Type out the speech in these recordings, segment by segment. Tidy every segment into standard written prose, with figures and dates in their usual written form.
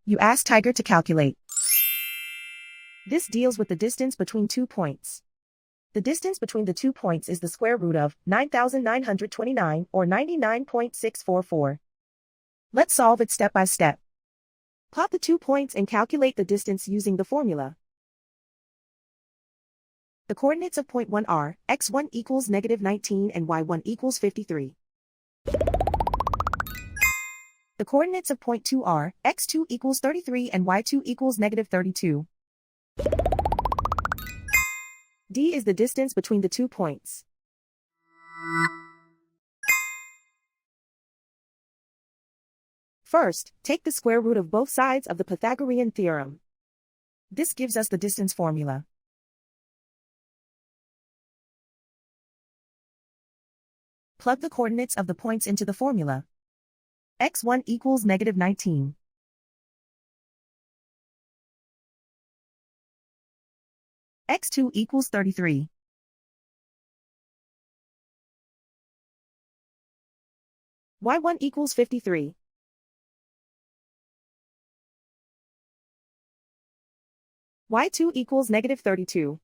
You ask Tiger to calculate. This deals with the distance between 2 points. The distance between the 2 points is the square root of 9,929 or 99.644. Let's solve it step by step. Plot the 2 points and calculate the distance using the formula. The coordinates of point 1 are x1 equals -19 and y1 equals 53. The coordinates of point 2 are x2 equals 33 and y2 equals -32. D is the distance between the 2 points. First, take the square root of both sides of the Pythagorean theorem. This gives us the distance formula. Plug the coordinates of the points into the formula. x1 equals -19. x2 equals 33. y1 equals 53. y2 equals -32.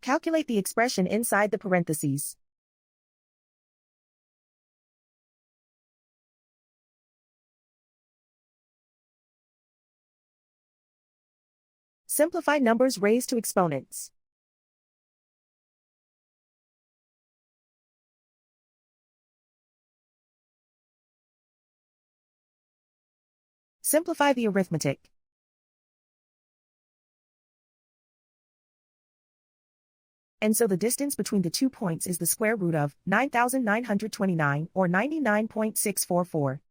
Calculate the expression inside the parentheses. Simplify numbers raised to exponents. Simplify the arithmetic. And so the distance between the 2 points is the square root of 9,929 or 99.644.